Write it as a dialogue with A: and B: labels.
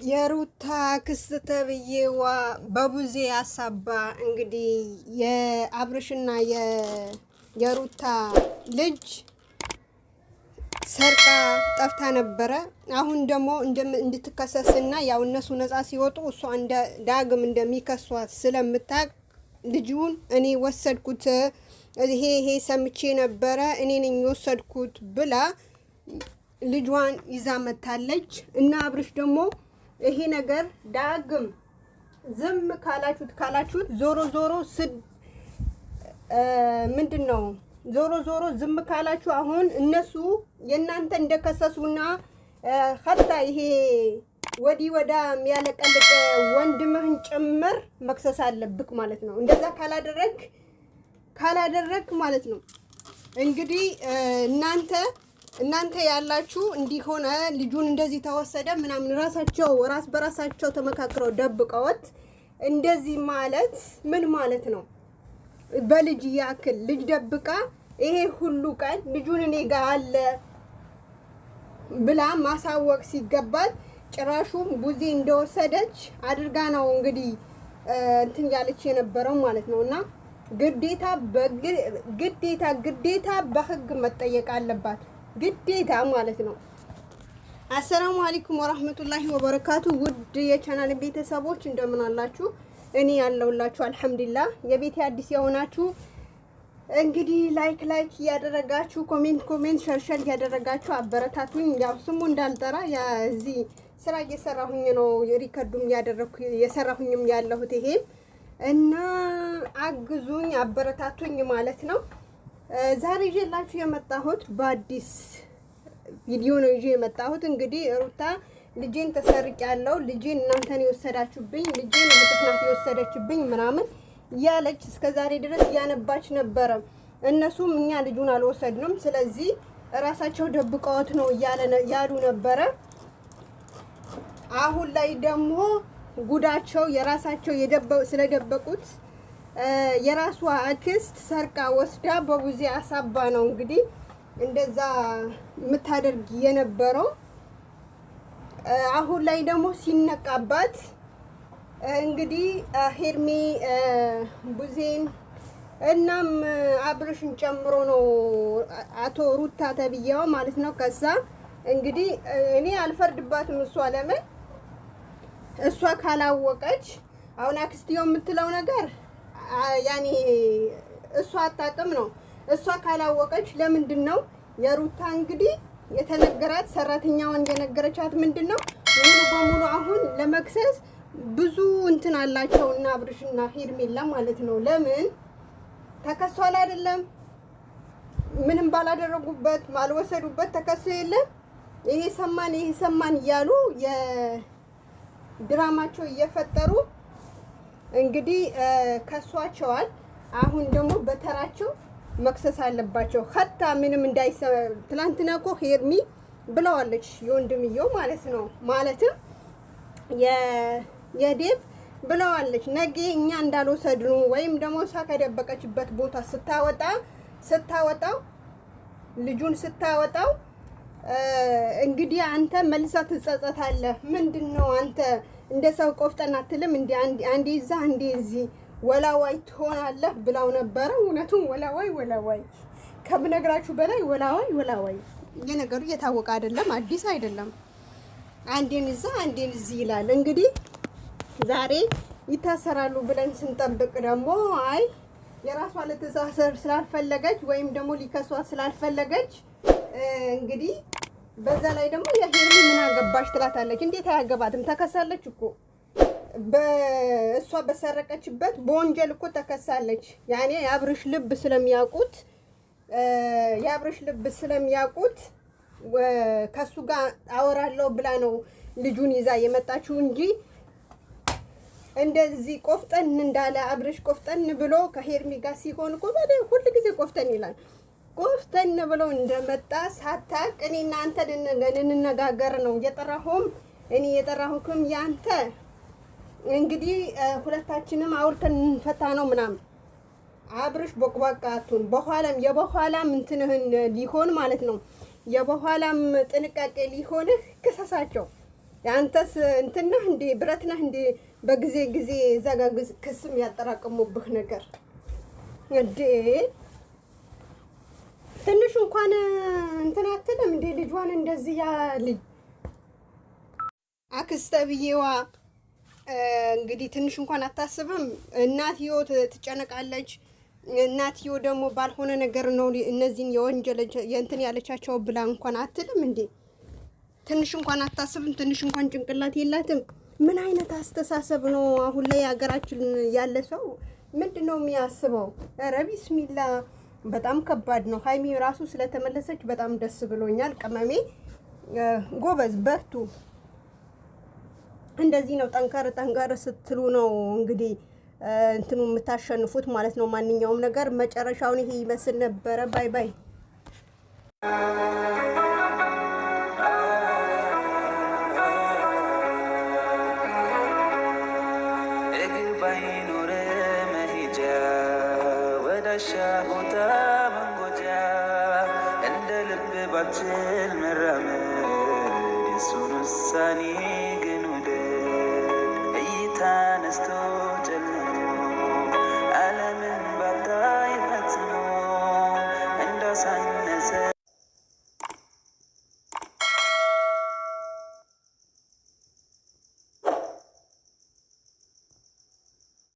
A: የሩታ ክስት ተብዬዋ በቡዜ አሳባ እንግዲህ የአብርሽና የሩታ ልጅ ሰርቃ ጠፍታ ነበረ። አሁን ደግሞ እንድትከሰስና ያው እነሱ ነፃ ሲወጡ እሷ እንደ ዳግም እንደሚከሷት ስለምታቅ ልጁን እኔ ወሰድኩት ይሄ ሰምቼ ነበረ እኔ ነኝ ወሰድኩት ብላ ልጇን ይዛ መታለች። እና አብርሽ ደግሞ ይሄ ነገር ዳግም ዝም ካላችሁት ዞሮ ምንድነው ዞሮ ዝም ካላችሁ አሁን እነሱ የናንተ እንደከሰሱና ኸታ ይሄ ወዳ የሚያለቀልቅ ወንድምህን ጭምር መክሰስ አለብክ ማለት ነው። እንደዛ ካላደረክ ማለት ነው እንግዲህ እናንተ ያላችሁ እንዲሆነ ልጁን እንደዚህ ተወሰደ ምናምን ራስ በራሳቸው ተመካክረው ደብቀውት እንደዚህ ማለት ምን ማለት ነው? በልጅ ያክል ልጅ ደብቃ ይሄ ሁሉ ቀን ልጁን እኔ ጋር አለ ብላ ማሳወቅ ሲገባት ጭራሹም ቡዜ እንደወሰደች አድርጋ ነው እንግዲህ እንትን ያለች የነበረው ማለት ነውና ግዴታ በህግ መጠየቅ አለባት ግዴታ ማለት ነው። አሰላሙ አለይኩም ወራህመቱላሂ ወበረካቱ። ውድ የቻናል ቤተሰቦች እንደምን አላችሁ? እኔ ያለሁላችሁ አልሐምዱሊላህ። የቤቴ አዲስ የሆናችሁ እንግዲህ ላይክ ያደረጋችሁ ኮሜንት ሸርሸር ያደረጋችሁ አበረታቱኝ። ያው ስሙ እንዳልጠራ እዚህ ስራ እየሰራሁኝ ነው ሪከርዱም የሰራሁኝም ያለሁት ይሄ እና አግዙኝ አበረታቱኝ ማለት ነው። ዛሬ ይዤላችሁ የመጣሁት በአዲስ ቪዲዮ ነው የመጣሁት። እንግዲህ ሩታ ልጄን ተሰርቂያለሁ፣ ልጄን እናንተን የወሰዳችሁብኝ፣ ልጄን ምጥፍናት የወሰደችብኝ ምናምን ያለች እስከዛሬ ድረስ ያነባች ነበረ። እነሱም እኛ ልጁን አልወሰድንም ስለዚህ ራሳቸው ደብቀውት ነው ያሉ ነበረ። አሁን ላይ ደግሞ ጉዳቸው የራሳቸው ስለደበቁት የራሷ አክስት ሰርቃ ወስዳ በቡዜ አሳባ ነው እንግዲህ እንደዛ የምታደርግ የነበረው። አሁን ላይ ደግሞ ሲነቃባት እንግዲህ ሄርሜ ቡዜን እናም አብርሽን ጨምሮ ነው አቶ ሩታ ተብያው ማለት ነው ከዛ እንግዲህ እኔ አልፈርድባትም። እሷ ለምን እሷ ካላወቀች አሁን አክስቲው የምትለው ነገር ያኔ እሷ አጣጥም ነው። እሷ ካላወቀች ለምንድነው የሩታ እንግዲህ የተነገራት ሰራተኛዋን የነገረቻት ምንድነው ሙሉ በሙሉ አሁን ለመክሰስ ብዙ እንትን አላቸውና አብርሽና ሄርሜላ ማለት ነው። ለምን ተከሷል አይደለም ምንም ባላደረጉበት ማልወሰዱበት ተከሶ የለም ይሄ ሰማን እያሉ የድራማቸው እየፈጠሩ እንግዲህ ከሷቸዋል። አሁን ደግሞ በተራቸው መክሰስ አለባቸው። ኸታ ምንም እንዳይሰማ ትላንትና እኮ ሄርሚ ብለዋለች የወንድምየው ማለት ነው ማለትም የዴቭ ብለዋለች ነገ እኛ እንዳልወሰድኑ ወይም ደግሞ እሷ ከደበቀችበት ቦታ ስታወጣው ልጁን ስታወጣው እንግዲህ አንተ መልሳ ትጸጸታለህ። ምንድነው አንተ እንደ ሰው ቆፍጠና አትልም እንዴ? አንዴ እዛ አንዴ እዚህ ወላዋይ ትሆናለህ ብላው ነበረ። እውነቱም ወላዋይ ከምነግራችሁ በላይ ወላዋይ የነገሩ እየታወቀ አይደለም፣ አዲስ አይደለም። አንዴን እዛ አንዴን እዚህ ይላል። እንግዲህ ዛሬ ይታሰራሉ ብለን ስንጠብቅ ደግሞ አይ የራሷ ለተሳሰር ስላልፈለገች ወይም ደግሞ ሊከሷት ስላልፈለገች እንግዲህ በዛ ላይ ደግሞ የሄርሚ ምን አገባሽ ትላታለች። እንዴት አያገባትም? ተከሳለች እኮ በእሷ በሰረቀችበት በወንጀል እኮ ተከሳለች። ያኔ የአብርሽ ልብ ስለሚያውቁት ከሱ ጋር አወራለሁ ብላ ነው ልጁን ይዛ የመጣችው እንጂ እንደዚህ ቆፍጠን እንዳለ አብርሽ ቆፍጠን ብሎ ከሄርሚ ጋር ሲሆን እኮ ሁሉ ጊዜ ቆፍጠን ይላል። ቆፍጠን ብሎ እንደመጣ ሳታቅ እኔና አንተ እንነጋገር ነው የጠራሁም እኔ የጠራሁክም ያንተ እንግዲህ ሁለታችንም አውርተን እንፈታ ነው ምናምን አብርሽ ቦቅባቃቱን በኋላም እንትንህን ሊሆን ማለት ነው የበኋላም ጥንቃቄ ሊሆንህ ክሰሳቸው። አንተስ እንትን ነህ እንዴ ብረት ነህ እንዴ በጊዜ ጊዜ ዘጋግዝ ክስም ያጠራቀሙብህ ነገር እንዴ ትንሽ እንኳን እንትን አትልም እንዴ ልጇን እንደዚህ ያ ልጅ አክስተብዬዋ እንግዲህ ትንሽ እንኳን አታስብም። እናትዮ ትጨነቃለች። እናትዮ ደግሞ ባልሆነ ነገር ነው እነዚህን የወንጀል የእንትን ያለቻቸው ብላ እንኳን አትልም እንዴ ትንሽ እንኳን አታስብም። ትንሽ እንኳን ጭንቅላት የላትም። ምን አይነት አስተሳሰብ ነው አሁን ላይ ሀገራችን ያለ ሰው ምንድነው የሚያስበው? ኧረ ቢስሚላ በጣም ከባድ ነው። ሀይሚ ራሱ ስለተመለሰች በጣም ደስ ብሎኛል። ቅመሜ ጎበዝ በርቱ። እንደዚህ ነው ጠንከር ስትሉ ነው እንግዲህ እንትኑ የምታሸንፉት ማለት ነው። ማንኛውም ነገር መጨረሻውን ይሄ ይመስል ነበረ። ባይ ባይ።
B: ባይኖር መሄጃ ወዳሻ ቦታ መንጎጃ እንደ ልብ ባትል መራመድ የሱን ውሳኔ ግን ውደድ እይታ ነስቶ